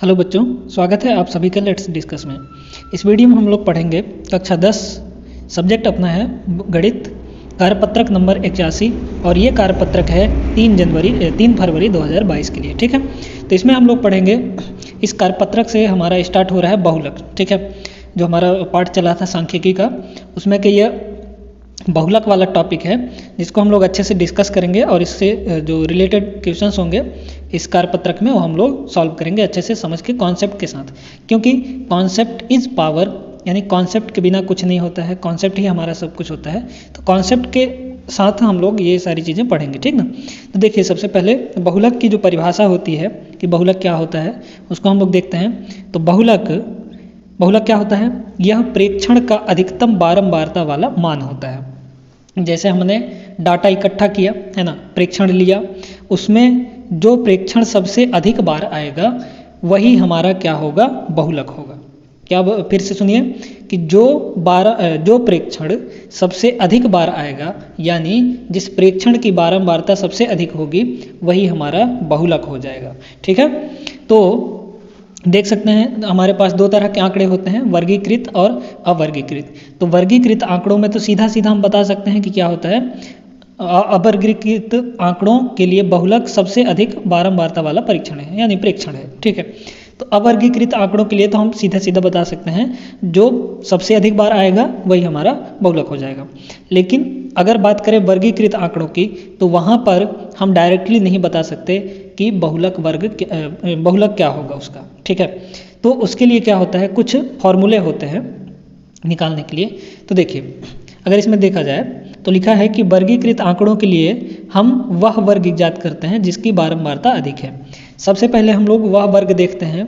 Hello बच्चों, स्वागत है आप सभी का लेट्स डिस्कस में। इस वीडियो में हम लोग पढ़ेंगे कक्षा 10, सब्जेक्ट अपना है गणित, कार्यपत्रक नंबर 81 और ये कार्यपत्रक है 3 फरवरी 2022 के लिए। ठीक है, तो इसमें हम लोग पढ़ेंगे, इस कार्यपत्रक से हमारा स्टार्ट हो रहा है बहुलक। ठीक है, जो हमारा पाठ चला था सांख्यिकी का, उसमें कि यह बहुलक वाला टॉपिक है जिसको हम लोग अच्छे से डिस्कस करेंगे और इससे जो रिलेटेड क्वेश्चंस होंगे इस कार्यपत्रक में वो हम लोग सॉल्व करेंगे अच्छे से समझ के कॉन्सेप्ट के साथ, क्योंकि कॉन्सेप्ट इज पावर, यानी कॉन्सेप्ट के बिना कुछ नहीं होता है, कॉन्सेप्ट ही हमारा सब कुछ होता है। तो कॉन्सेप्ट के साथ हम लोग ये सारी चीज़ें पढ़ेंगे, ठीक ना। तो देखिए, सबसे पहले बहुलक की जो परिभाषा होती है कि बहुलक क्या होता है उसको हम लोग देखते हैं। तो बहुलक क्या होता है? यह प्रेक्षण का अधिकतम बारंबारता वाला मान होता है। जैसे हमने डाटा इकट्ठा किया है ना, प्रेक्षण लिया, उसमें जो प्रेक्षण सबसे अधिक बार आएगा वही हमारा क्या होगा? बहुलक होगा। क्या? फिर से सुनिए कि जो प्रेक्षण सबसे अधिक बार आएगा, यानी जिस प्रेक्षण की बारंबारता सबसे अधिक होगी वही हमारा बहुलक हो जाएगा। ठीक है, तो देख सकते हैं हमारे पास दो तरह के आंकड़े होते हैं, वर्गीकृत और अवर्गीकृत। तो वर्गीकृत आंकड़ों में तो सीधा सीधा हम बता सकते हैं कि क्या होता है, अवर्गीकृत आंकड़ों के लिए बहुलक सबसे अधिक बारंबारता वाला परीक्षण है, यानी प्रेक्षण है। ठीक है, तो अवर्गीकृत आंकड़ों के लिए तो हम सीधा सीधा बता सकते हैं जो सबसे अधिक बार आएगा वही हमारा बहुलक हो जाएगा। लेकिन अगर बात करें वर्गीकृत आंकड़ों की, तो वहाँ पर हम डायरेक्टली नहीं बता सकते कि बहुलक क्या होगा उसका। ठीक है, तो उसके लिए क्या होता है, कुछ फॉर्मूले होते हैं निकालने के लिए। तो देखिए, अगर इसमें देखा जाए तो लिखा है कि वर्गीकृत आंकड़ों के लिए हम वह वर्ग ज्ञात करते हैं जिसकी बारंबारता अधिक है। सबसे पहले हम लोग वह वर्ग देखते हैं।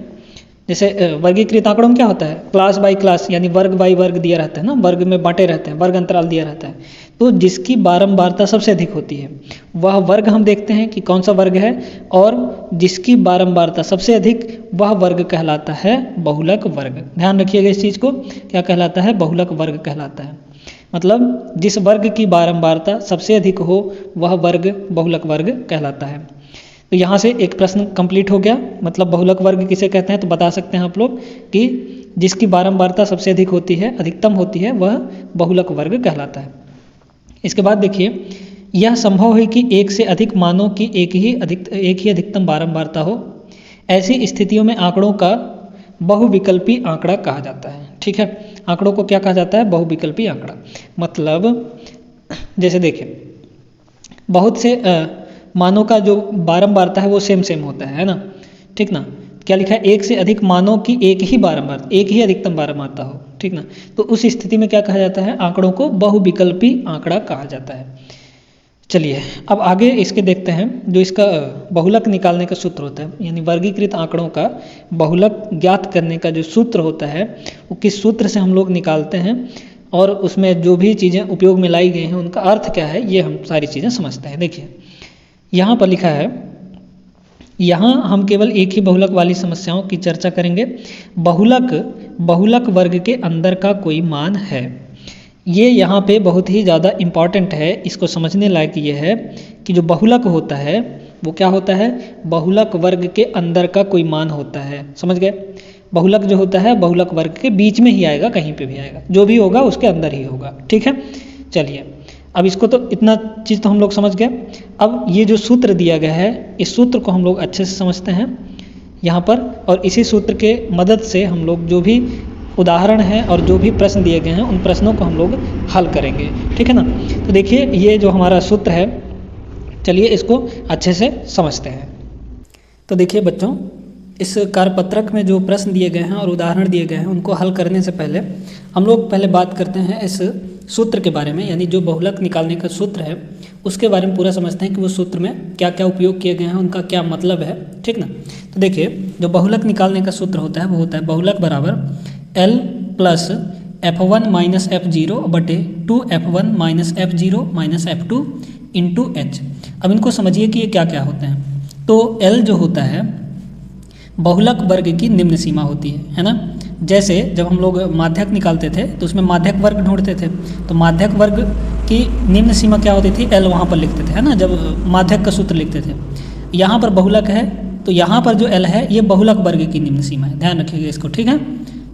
जैसे वर्गीकृत आंकड़ों में क्या होता है, क्लास बाय क्लास, यानी वर्ग बाय वर्ग दिया रहता है ना, वर्ग में बांटे रहते हैं, वर्ग अंतराल दिया रहता है। तो जिसकी बारंबारता सबसे अधिक होती है वह वर्ग हम देखते हैं कि कौन सा वर्ग है, और जिसकी बारंबारता सबसे अधिक वह वर्ग कहलाता है बहुलक वर्ग। ध्यान रखिएगा इस चीज़ को, क्या कहलाता है? बहुलक वर्ग कहलाता है। मतलब जिस वर्ग की बारंबारता सबसे अधिक हो वह वर्ग बहुलक वर्ग कहलाता है। तो यहाँ से एक प्रश्न कंप्लीट हो गया। मतलब बहुलक वर्ग किसे कहते हैं तो बता सकते हैं आप लोग कि जिसकी बारंबारता सबसे अधिक होती है, अधिकतम होती है, वह बहुलक वर्ग कहलाता है। इसके बाद देखिए, यह संभव है कि एक से अधिक मानों की एक ही अधिकतम बारंबारता हो। ऐसी स्थितियों में आंकड़ों का बहुविकल्पी आंकड़ा कहा जाता है। ठीक है, आंकड़ों को क्या कहा जाता है? बहुविकल्पी आंकड़ा। मतलब जैसे देखिए, बहुत से मानों का जो बारंबारता है वो सेम होता है ना। ठीक ना, क्या लिखा है? एक से अधिक मानों की एक ही अधिकतम बारंबारता हो। ठीक ना, तो उस स्थिति में क्या कहा जाता है? आंकड़ों को बहुविकल्पी आंकड़ा कहा जाता है। चलिए अब आगे इसके देखते हैं। जो इसका बहुलक निकालने का सूत्र होता है, यानी वर्गीकृत आंकड़ों का बहुलक ज्ञात करने का जो सूत्र होता है वो किस सूत्र से हम लोग निकालते हैं, और उसमें जो भी चीज़ें उपयोग में लाई गई हैं उनका अर्थ क्या है, ये हम सारी चीज़ें समझते हैं। देखिए, यहाँ पर लिखा है, यहाँ हम केवल एक ही बहुलक वाली समस्याओं की चर्चा करेंगे। बहुलक वर्ग के अंदर का कोई मान है। ये यहाँ पे बहुत ही ज़्यादा इम्पॉर्टेंट है, इसको समझने लायक ये है कि जो बहुलक होता है वो क्या होता है? बहुलक वर्ग के अंदर का कोई मान होता है। समझ गए? बहुलक जो होता है बहुलक वर्ग के बीच में ही आएगा, कहीं पे भी आएगा, जो भी होगा उसके अंदर ही होगा। ठीक है, चलिए अब इसको तो इतना चीज़ तो हम लोग समझ गए। अब ये जो सूत्र दिया गया है, इस सूत्र को हम लोग अच्छे से समझते हैं यहाँ पर, और इसी सूत्र के मदद से हम लोग जो भी उदाहरण है और जो भी प्रश्न दिए गए हैं उन प्रश्नों को हम लोग हल करेंगे। ठीक है ना। तो देखिए, ये जो हमारा सूत्र है, चलिए इसको अच्छे से समझते हैं। तो देखिए बच्चों, इस कार्यपत्रक में जो प्रश्न दिए गए हैं और उदाहरण दिए गए हैं उनको हल करने से पहले हम लोग पहले बात करते हैं इस सूत्र के बारे में, यानी जो बहुलक निकालने का सूत्र है उसके बारे में पूरा समझते हैं कि वो सूत्र में क्या क्या उपयोग किए गए हैं, उनका क्या मतलब है। ठीक ना। तो देखिए, जो बहुलक निकालने का सूत्र होता है वो होता है बहुलक बराबर L plus F1 minus F0 बटे 2F1 minus F0 minus F2 into H। अब इनको समझिए कि ये क्या क्या होते हैं। तो L जो होता है बहुलक वर्ग की निम्न सीमा होती है ना। जैसे जब हम लोग माध्यक निकालते थे तो उसमें माध्यक वर्ग ढूंढते थे, तो माध्यक वर्ग की निम्न सीमा क्या होती थी? L वहाँ पर लिखते थे, है ना, जब माध्यक का सूत्र लिखते थे। यहाँ पर बहुलक है तो यहाँ पर जो L है ये बहुलक वर्ग की निम्न सीमा है, ध्यान रखिएगा इसको, ठीक है।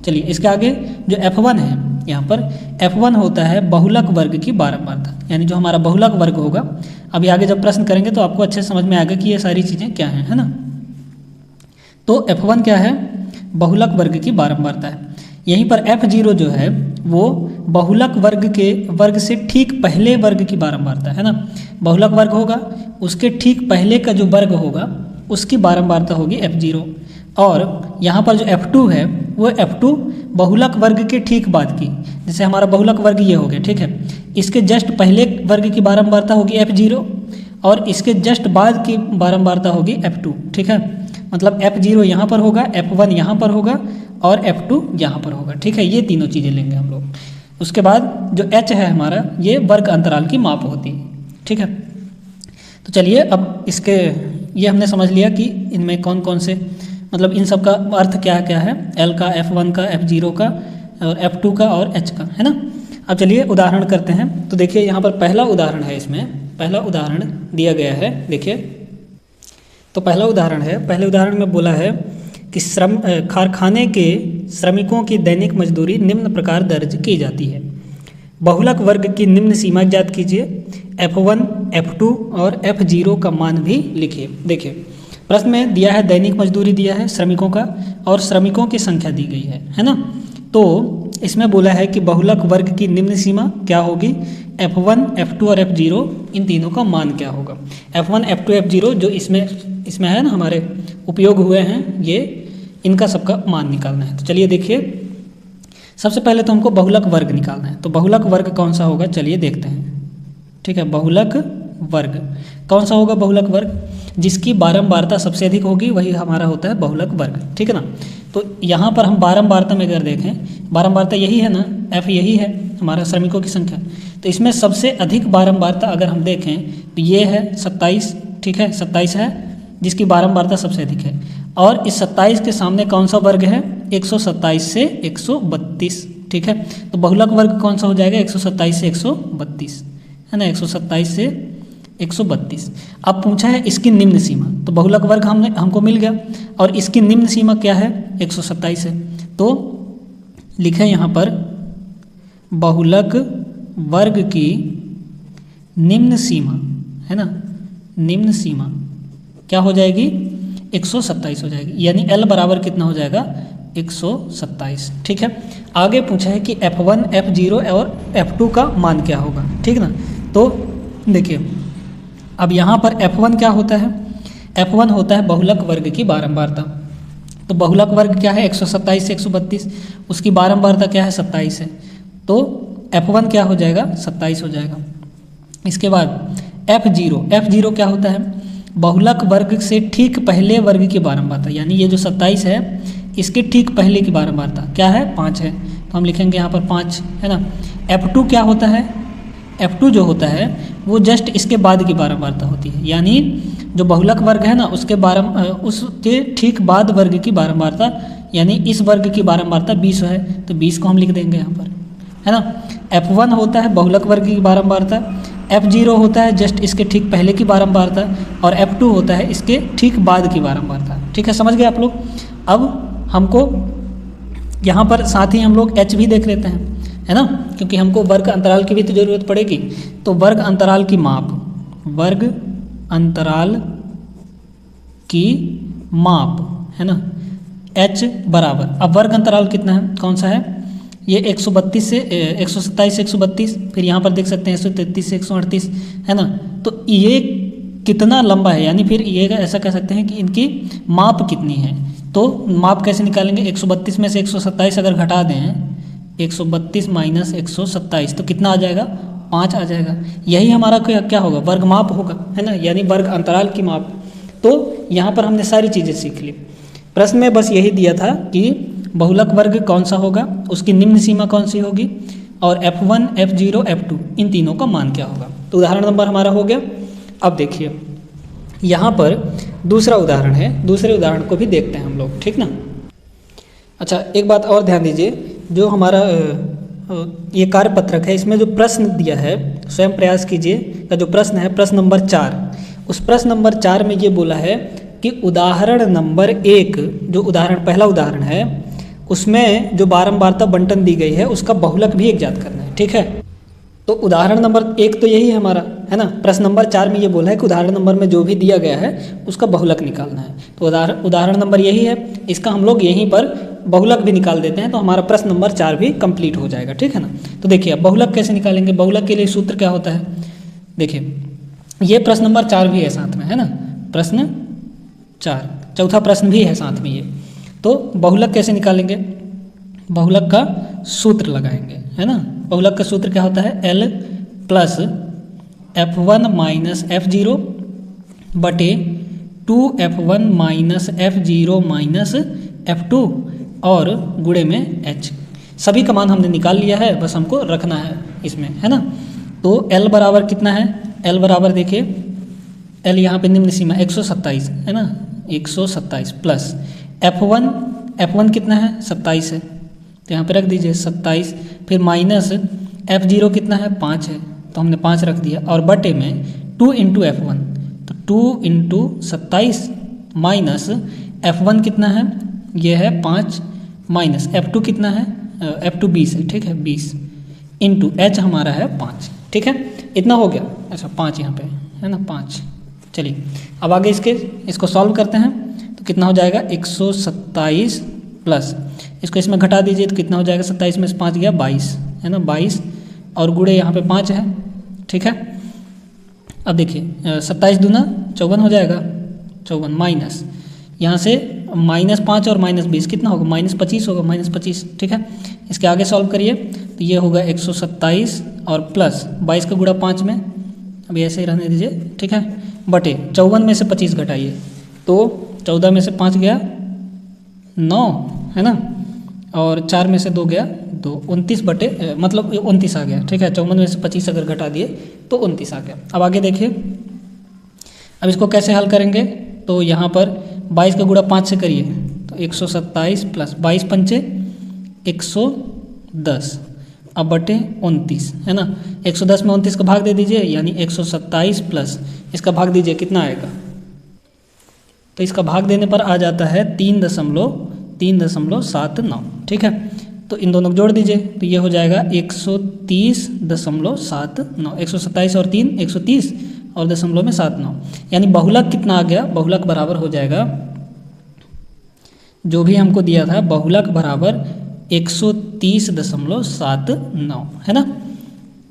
चलिए इसके आगे जो F1 है, यहाँ पर F1 होता है बहुलक वर्ग की बारंबारता, यानी जो हमारा बहुलक वर्ग होगा। अभी आगे जब प्रश्न करेंगे तो आपको अच्छे समझ में आएगा कि ये सारी चीज़ें क्या हैं, है ना। तो F1 क्या है, बहुलक वर्ग की बारंबारता है। यहीं पर F0 जो है वो बहुलक वर्ग से ठीक पहले वर्ग की बारंबारता है ना। बहुलक वर्ग होगा, उसके ठीक पहले का जो वर्ग होगा उसकी बारंबारता होगी F0। और यहाँ पर जो F2 है वो F2 बहुलक वर्ग के ठीक बाद की, जैसे हमारा बहुलक वर्ग ये हो गया, ठीक है। इसके जस्ट पहले वर्ग की बारंबारता होगी F0 और इसके जस्ट बाद की बारंबारता होगी F2, ठीक है। मतलब F0 यहाँ पर होगा, F1 यहाँ पर होगा और F2 यहाँ पर होगा, ठीक है। ये तीनों चीज़ें लेंगे हम लोग। उसके बाद जो H है हमारा, ये वर्ग अंतराल की माप होती है, ठीक है। तो चलिए अब इसके ये हमने समझ लिया कि इनमें कौन कौन से, मतलब इन सब का अर्थ क्या क्या है, L का, F1 का, F0 का और F2 का और H का, है ना। अब चलिए उदाहरण करते हैं। तो देखिए यहाँ पर पहला उदाहरण है, इसमें पहला उदाहरण दिया गया है, देखिए। तो पहला उदाहरण है, पहले उदाहरण में बोला है कि कारखाने के श्रमिकों की दैनिक मजदूरी निम्न प्रकार दर्ज की जाती है। बहुलक वर्ग की निम्न सीमा ज्ञात कीजिए, F1, F2 और F0 का मान भी लिखिए। देखिए प्रश्न में दिया है दैनिक मजदूरी दिया है श्रमिकों का और श्रमिकों की संख्या दी गई है ना। तो इसमें बोला है कि बहुलक वर्ग की निम्न सीमा क्या होगी, F1, F2 और F0, इन तीनों का मान क्या होगा। F1, F2, F0 जो इसमें है ना हमारे उपयोग हुए हैं, ये इनका सबका मान निकालना है। तो चलिए देखिए, सबसे पहले तो हमको बहुलक वर्ग निकालना है। तो बहुलक वर्ग कौन सा होगा, चलिए देखते हैं, ठीक है। बहुलक वर्ग कौन सा होगा, बहुलक वर्ग जिसकी बारंबारता सबसे अधिक होगी वही हमारा होता है बहुलक वर्ग, ठीक है ना। तो यहाँ पर हम बारंबारता में अगर देखें, बारंबारता यही है ना, F यही है हमारा श्रमिकों की संख्या। तो इसमें सबसे अधिक बारंबारता अगर हम देखें तो ये है 27, ठीक है, 27 है जिसकी बारंबारता सबसे अधिक है। और इस 27 के सामने कौन सा वर्ग है, 127 से 132, ठीक है। तो बहुलक वर्ग कौन सा हो जाएगा, 127 से 132, है ना, 127 से 132। अब पूछा है इसकी निम्न सीमा, तो बहुलक वर्ग हमको मिल गया और इसकी निम्न सीमा क्या है, 127 है। तो लिखें यहाँ पर बहुलक वर्ग की निम्न सीमा, है ना, निम्न सीमा क्या हो जाएगी, 127 हो जाएगी, यानी L बराबर कितना हो जाएगा, 127, ठीक है। आगे पूछा है कि F1, F0 और F2 का मान क्या होगा, ठीक ना। तो देखिए अब यहाँ पर F1 क्या होता है, F1 होता है बहुलक वर्ग की बारंबारता। तो बहुलक वर्ग क्या है, 127 से 132, उसकी बारंबारता क्या है, 27 है। तो F1 क्या हो जाएगा, 27 हो जाएगा। इसके बाद F0 क्या होता है, बहुलक वर्ग से ठीक पहले वर्ग की बारंबारता, यानी ये जो 27 है इसके ठीक पहले की बारंबारता क्या है, 5 है। तो हम लिखेंगे यहाँ पर 5, है ना। F2 क्या होता है, F2 जो होता है वो जस्ट इसके बाद की बारंबारता होती है, यानी जो बहुलक वर्ग है ना उसके ठीक बाद वर्ग की बारंबारता, यानी इस वर्ग की बारंबारता 20 है, तो 20 को हम लिख देंगे यहाँ पर, है ना। F1 होता है बहुलक वर्ग की बारंबारता, F0 होता है जस्ट इसके ठीक पहले की बारंबारता और F2 होता है इसके ठीक बाद की बारंबारता, ठीक है, समझ गए आप लोग। अब हमको यहाँ पर साथ ही हम लोग H भी देख लेते हैं, है ना, क्योंकि हमको वर्ग अंतराल की भी तो जरूरत पड़ेगी। तो वर्ग अंतराल की माप, वर्ग अंतराल की माप, है ना, H बराबर, अब वर्ग अंतराल कितना है, कौन सा है, ये 127 से 132, फिर यहाँ पर देख सकते हैं 133 से 138, है ना। तो ये कितना लंबा है, यानी फिर ये ऐसा कह सकते हैं कि इनकी माप कितनी है। तो माप कैसे निकालेंगे, 132 में से 127 अगर घटा दें, 132 माइनस 127 तो कितना आ जाएगा, 5 आ जाएगा। यही हमारा क्या होगा, वर्ग माप होगा, है ना, यानी वर्ग अंतराल की माप। तो यहाँ पर हमने सारी चीज़ें सीख ली। प्रश्न में बस यही दिया था कि बहुलक वर्ग कौन सा होगा, उसकी निम्न सीमा कौन सी होगी और F1, F0, F2 इन तीनों का मान क्या होगा। तो उदाहरण नंबर हमारा हो गया। अब देखिए यहाँ पर दूसरा उदाहरण है, दूसरे उदाहरण को भी देखते हैं हम लोग, ठीक ना। अच्छा एक बात और ध्यान दीजिए, जो हमारा ये कार्यपत्रक है इसमें जो प्रश्न दिया है, स्वयं प्रयास कीजिए का जो प्रश्न है, प्रश्न नंबर 4, उस प्रश्न नंबर 4 में ये बोला है कि उदाहरण नंबर 1 जो उदाहरण पहला उदाहरण है उसमें जो बारंबारता बंटन दी गई है उसका बहुलक भी एक ज्ञात करना है। ठीक है, तो उदाहरण नंबर 1 तो यही है हमारा, है ना। प्रश्न नंबर 4 में ये बोला है कि उदाहरण नंबर में जो भी दिया गया है उसका बहुलक निकालना है। तो उदाहरण नंबर यही है, इसका हम लोग यहीं पर बहुलक भी निकाल देते हैं तो हमारा प्रश्न नंबर 4 भी कंप्लीट हो जाएगा। ठीक है ना। तो देखिए अब बहुलक कैसे निकालेंगे, बहुलक के लिए सूत्र क्या होता है, देखिए ये प्रश्न नंबर 4 भी है साथ में, है ना। प्रश्न 4 चौथा प्रश्न भी है साथ में ये। तो बहुलक कैसे निकालेंगे, बहुलक का सूत्र लगाएंगे, है ना। बहुलक का सूत्र क्या होता है, L plus F1 minus F0 बटे 2F1 minus F0 minus F2 और गुणे में H। सभी का मान हमने निकाल लिया है, बस हमको रखना है इसमें, है ना। तो L बराबर कितना है, L बराबर देखिए L यहाँ पे निम्न सीमा 127 है ना, 127 प्लस F1 कितना है 27 है, तो यहाँ पे रख दीजिए 27, फिर माइनस F0 कितना है 5 है, तो हमने 5 रख दिया, और बटे में 2 इंटू F1, तो 2 इंटू 27 माइनस F1 कितना है, ये है 5 माइनस F2 कितना है, F2 20 है, ठीक है 20 इंटू H हमारा है 5। ठीक है, इतना हो गया। अच्छा 5 यहाँ पे है ना 5। चलिए अब आगे इसको सॉल्व करते हैं, तो कितना हो जाएगा 127 प्लस इसको इसमें घटा दीजिए तो कितना हो जाएगा, 27 में से 5 गया 22 है ना, 22 और गुणे यहाँ पे 5 है। ठीक है, अब देखिए 27 दूना 54 हो जाएगा, 54 माइनस यहाँ से -5 और -20 कितना होगा, -25 होगा, -25। ठीक है, इसके आगे सॉल्व करिए तो ये होगा 127 और प्लस 22 का गुणा 5 में, अभी ऐसे ही रहने दीजिए। ठीक है, बटे 54 में से 25 घटाइए तो 14 में से 5 गया 9 है ना, और 4 में से 2 गया 2, 29 बटे मतलब 29 आ गया। ठीक है, 54 में से 25 अगर घटा दिए तो 29 आ गया। अब आगे देखिए, अब इसको कैसे हल करेंगे, तो यहाँ पर 22 का गुणा 5 से करिए तो 127 प्लस 22 पंचे 110 अब बटे 29 है ना, 110 में 29 का भाग दे दीजिए यानी 127 प्लस इसका भाग दीजिए कितना आएगा, तो इसका भाग देने पर आ जाता है 3.79। ठीक है, तो इन दोनों को जोड़ दीजिए तो ये हो जाएगा 130.79, 127 और 3 130 और दशमलव में 79, यानी बहुलक कितना आ गया, बहुलक बराबर हो जाएगा जो भी हमको दिया था, बहुलक बराबर 130.79 है ना,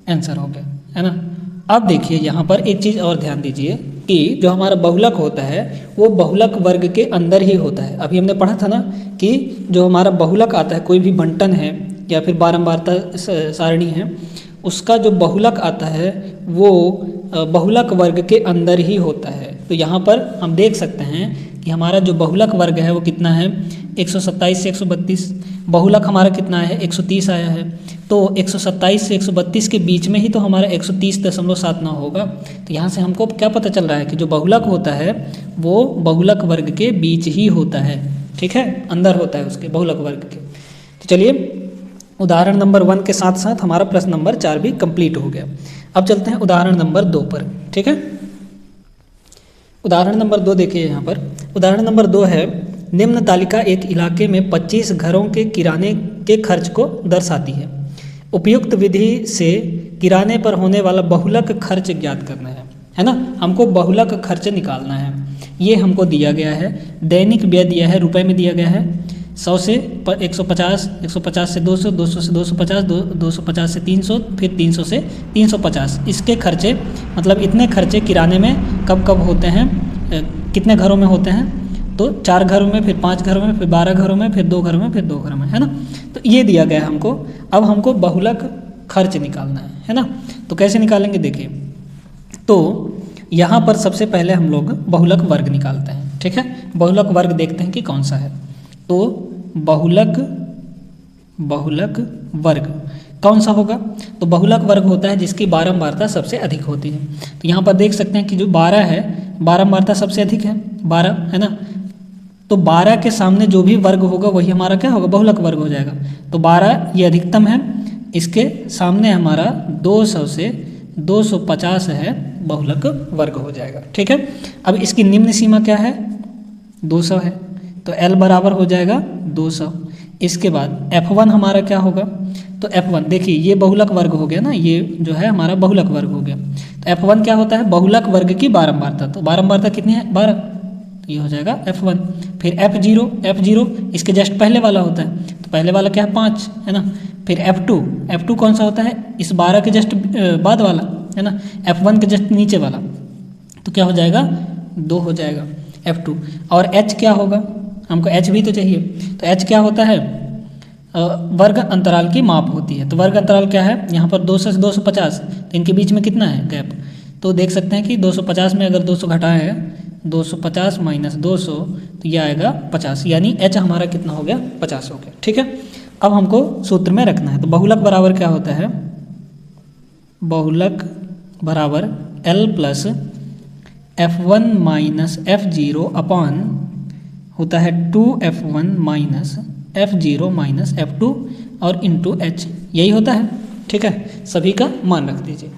आंसर हो गया है ना। अब देखिए यहाँ पर एक चीज़ और ध्यान दीजिए कि जो हमारा बहुलक होता है वो बहुलक वर्ग के अंदर ही होता है। अभी हमने पढ़ा था ना कि जो हमारा बहुलक आता है, कोई भी बंटन है या फिर बारंबारता सारणी है, उसका जो बहुलक आता है वो बहुलक वर्ग के अंदर ही होता है। तो यहाँ पर हम देख सकते हैं कि हमारा जो बहुलक वर्ग है वो कितना है, 127 से 132, बहुलक हमारा कितना है 130 आया है, तो 127 से 132 के बीच में ही तो हमारा 130.79 होगा। तो यहाँ से हमको क्या पता चल रहा है कि जो बहुलक होता है वो बहुलक वर्ग के बीच ही होता है। ठीक है, अंदर होता है उसके बहुलक वर्ग के। तो चलिए उदाहरण नंबर 1 के साथ साथ हमारा प्रश्न नंबर 4 भी कंप्लीट हो गया। अब चलते हैं उदाहरण नंबर 2 पर। ठीक है, उदाहरण नंबर 2 देखिए यहाँ पर। उदाहरण नंबर 2 है, निम्न तालिका एक इलाके में 25 घरों के किराने के खर्च को दर्शाती है। उपयुक्त विधि से किराने पर होने वाला बहुलक खर्च ज्ञात करना है ना, हमको बहुलक खर्च निकालना है। ये हमको दिया गया है, दैनिक व्यय दिया है, रुपए में दिया गया है 100 से 150, 150 से 200, 200 से 250, 250 से 300, फिर 300 से 350। इसके खर्चे मतलब इतने खर्चे किराने में कब कब होते हैं, कितने घरों में होते हैं, तो 4 घरों में, फिर 5 घरों में, फिर 12 घरों में, फिर 2 घरों में, फिर 2 घरों में, है ना। तो ये दिया गया है हमको। अब हमको बहुलक खर्च निकालना है ना। तो कैसे निकालेंगे देखिए, तो यहाँ पर सबसे पहले हम लोग बहुलक वर्ग निकालते हैं। ठीक है, बहुलक वर्ग देखते हैं कि कौन सा है। तो बहुलक वर्ग कौन सा होगा, तो बहुलक वर्ग होता है जिसकी बारंबारता सबसे अधिक होती है। तो यहाँ पर देख सकते हैं कि जो 12 है, बारंबारता सबसे अधिक है 12 है ना, तो 12 के सामने जो भी वर्ग होगा वही हमारा क्या होगा, बहुलक वर्ग हो जाएगा। तो 12 ये अधिकतम है, इसके सामने हमारा 200 से 250 है, बहुलक वर्ग हो जाएगा। ठीक है, अब इसकी निम्न सीमा क्या है, 200 है, तो L बराबर हो जाएगा 200। इसके बाद F1 हमारा क्या होगा, तो F1 देखिए ये बहुलक वर्ग हो गया ना, ये जो है हमारा बहुलक वर्ग हो गया। तो F1 क्या होता है, बहुलक वर्ग की बारंबारता। तो बारंबारता कितनी है, 12, तो ये हो जाएगा F1। फिर F0 इसके जस्ट पहले वाला होता है, तो पहले वाला क्या है, 5 है ना। फिर F2 कौन सा होता है, इस 12 के जस्ट बाद वाला है ना, F1 के जस्ट नीचे वाला, तो क्या हो जाएगा, 2 हो जाएगा F2। और H क्या होगा, हमको H भी तो चाहिए, तो H क्या होता है, वर्ग अंतराल की माप होती है। तो वर्ग अंतराल क्या है, यहाँ पर 200 से 250, तो इनके बीच में कितना है गैप, तो देख सकते हैं कि 250 में अगर 200 घटाया है, 250 माइनस 200, तो ये आएगा 50, यानी H हमारा कितना हो गया, 50 हो गया। ठीक है, अब हमको सूत्र में रखना है। तो बहुलक बराबर क्या होता है, बहुलक बराबर L plus F1 minus F0 upon होता है 2F1 minus F0 minus F2 और इंटू H, यही होता है। ठीक है, सभी का मान रख दीजिए।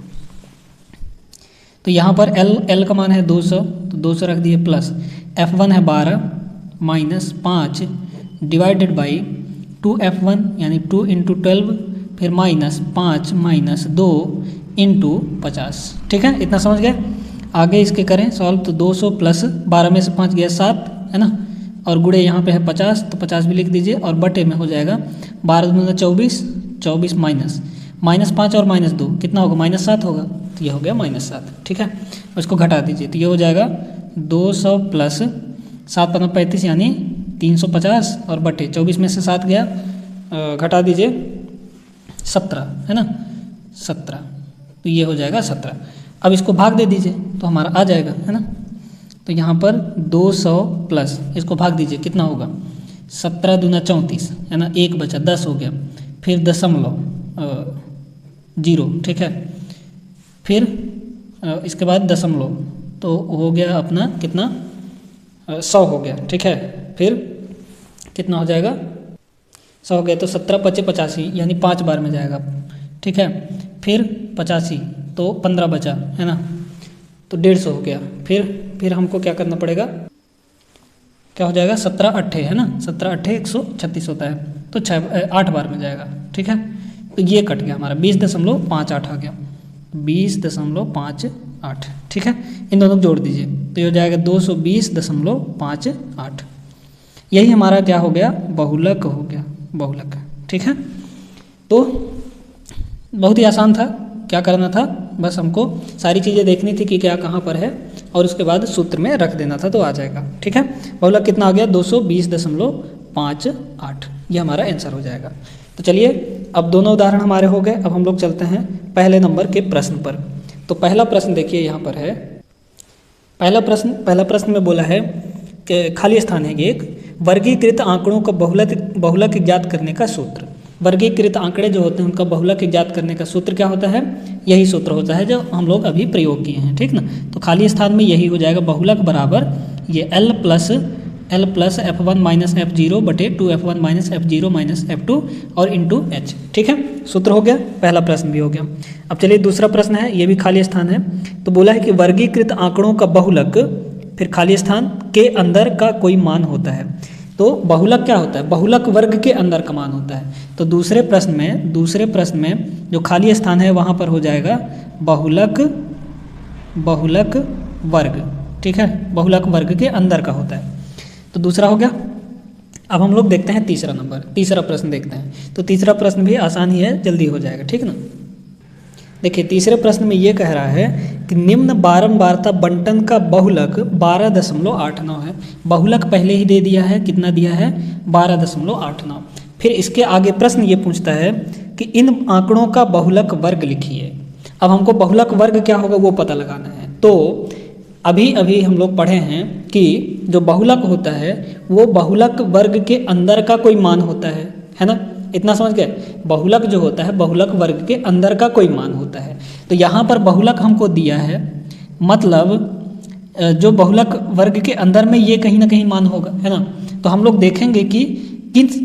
तो यहाँ पर L का मान है 200, तो 200 रख दिए, प्लस F1 है 12 माइनस 5 डिवाइडेड बाई 2F1 यानी 2 इंटू 12, फिर माइनस 5 माइनस 2 इंटू 50। ठीक है, इतना समझ गए। आगे इसके करें सॉल्व, तो 200 प्लस 12 में से 5 गया 7 है ना, और गुणे यहाँ पे है 50, तो 50 भी लिख दीजिए, और बटे में हो जाएगा 12 दूना 24 माइनस 5 और माइनस 2 कितना होगा, -7 होगा, तो ये हो गया -7। ठीक है, और इसको घटा दीजिए, तो ये हो जाएगा 200 प्लस 7 पंद्रह 35 यानी 350, और बटे 24 में से 7 गया, घटा दीजिए 17 है ना, 17, तो ये हो जाएगा 17। अब इसको भाग दे दीजिए तो हमारा आ जाएगा है ना। तो यहाँ पर 200 प्लस इसको भाग दीजिए, कितना होगा, 17 दूना 34 है ना, 1 बचा 10 हो गया, फिर 0। ठीक है, फिर इसके बाद दशमलव, तो हो गया अपना कितना, 100 हो गया। ठीक है, फिर कितना हो जाएगा, 100 हो गया, तो 17 × 5 = 85 यानी 5 बार में जाएगा। ठीक है, फिर 85 तो 15 बचा है ना, तो 150 हो गया। फिर हमको क्या करना पड़ेगा, क्या हो जाएगा, 17 8 है ना, 17 8 136 होता है, तो 8 बार में जाएगा। ठीक है, तो ये कट गया हमारा 20.58 आ गया, 20.58। ठीक है, इन दोनों को जोड़ दीजिए, तो ये हो जाएगा 220.58। यही हमारा क्या हो गया, बहुलक हो गया, बहुलक। ठीक है, तो बहुत ही आसान था, क्या करना था, बस हमको सारी चीज़ें देखनी थी कि क्या कहाँ पर है, और उसके बाद सूत्र में रख देना था, तो आ जाएगा। ठीक है, बहुलक कितना आ गया, 220.58, ये हमारा आंसर हो जाएगा। तो चलिए, अब दोनों उदाहरण हमारे हो गए। अब हम लोग चलते हैं पहले नंबर के प्रश्न पर। तो पहला प्रश्न देखिए यहाँ पर है, पहला प्रश्न में बोला है कि खाली स्थान है ये एक, वर्गीकृत आंकड़ों का बहुलक ज्ञात करने का सूत्र। वर्गीकृत आंकड़े जो होते हैं उनका बहुलक ज्ञात करने का सूत्र क्या होता है, यही सूत्र होता है जो हम लोग अभी प्रयोग किए हैं। ठीक ना, तो खाली स्थान में यही हो जाएगा, बहुलक बराबर ये L plus F1 minus F0 बटे 2F1 minus F0 minus F2 और इंटू H। ठीक है, सूत्र हो गया, पहला प्रश्न भी हो गया। अब चलिए दूसरा प्रश्न है, ये भी खाली स्थान है। तो बोला है कि वर्गीकृत आंकड़ों का बहुलक फिर खाली स्थान के अंदर का कोई मान होता है। तो बहुलक क्या होता है, बहुलक वर्ग के अंदर का मान होता है। तो दूसरे प्रश्न में जो खाली स्थान है वहाँ पर हो जाएगा बहुलक वर्ग। ठीक है, बहुलक वर्ग के अंदर का होता है। तो दूसरा हो गया। अब हम लोग देखते हैं तीसरा प्रश्न देखते हैं। तो तीसरा प्रश्न भी आसान ही है, जल्दी हो जाएगा। ठीक ना, देखिए तीसरे प्रश्न में ये कह रहा है कि निम्न बारंबारता बंटन का बहुलक 12.89 है। बहुलक पहले ही दे दिया है, कितना दिया है, 12.89। फिर इसके आगे प्रश्न ये पूछता है कि इन आंकड़ों का बहुलक वर्ग लिखिए। अब हमको बहुलक वर्ग क्या होगा वो पता लगाना है। तो अभी हम लोग पढ़े हैं कि जो बहुलक होता है वो बहुलक वर्ग के अंदर का कोई मान होता है ना, इतना समझ गए। बहुलक जो होता है बहुलक वर्ग के अंदर का कोई मान होता है। तो यहाँ पर बहुलक हमको दिया है, मतलब जो बहुलक वर्ग के अंदर में ये कहीं ना कहीं मान होगा, है ना। तो हम लोग देखेंगे कि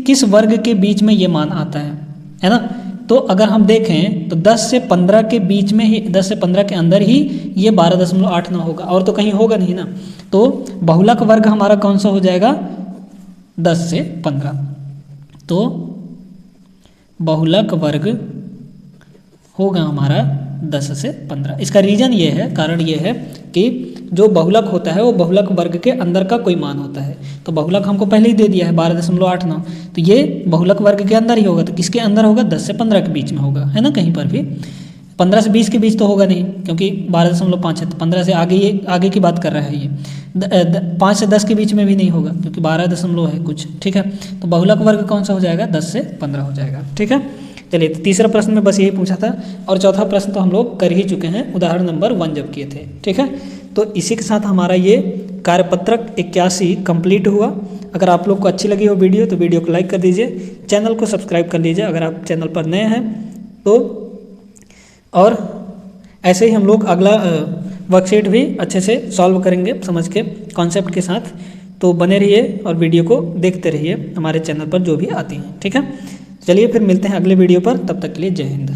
किस वर्ग के बीच में ये मान आता है ना। तो अगर हम देखें तो 10 से 15 के बीच में ही, 10 से 15 के अंदर ही ये 12.89 होगा, और तो कहीं होगा नहीं ना। तो बहुलक वर्ग हमारा कौन सा हो जाएगा, 10 से 15। तो बहुलक वर्ग होगा हमारा 10 से 15। इसका रीजन ये है, कारण ये है कि जो बहुलक होता है वो बहुलक वर्ग के अंदर का कोई मान होता है। तो बहुलक हमको पहले ही दे दिया है 12.89, तो ये बहुलक वर्ग के अंदर ही होगा। तो किसके अंदर होगा, 10 से 15 के बीच में होगा, है ना। कहीं पर भी 15 से 20 के बीच तो होगा नहीं, क्योंकि 12.5 है, तो 15 से आगे, ये आगे की बात कर रहा है ये। 5 से 10 के बीच में भी नहीं होगा, क्योंकि 12 दशमलव है कुछ, ठीक है। तो बहुलक वर्ग कौन सा हो जाएगा, 10 से 15 हो जाएगा, ठीक है। चलिए, तो तीसरा प्रश्न में बस यही पूछा था, और चौथा प्रश्न तो हम लोग कर ही चुके हैं, उदाहरण नंबर 1 जब किए थे, ठीक है। तो इसी के साथ हमारा ये कार्यपत्रक 81 कंप्लीट हुआ। अगर आप लोग को अच्छी लगी हो वीडियो तो वीडियो को लाइक कर दीजिए, चैनल को सब्सक्राइब कर लीजिए अगर आप चैनल पर नए हैं तो। और ऐसे ही हम लोग अगला वर्कशीट भी अच्छे से सॉल्व करेंगे समझ के, कॉन्सेप्ट के साथ। तो बने रहिए और वीडियो को देखते रहिए हमारे चैनल पर जो भी आती हैं, ठीक है। चलिए फिर मिलते हैं अगले वीडियो पर, तब तक के लिए जय हिंद।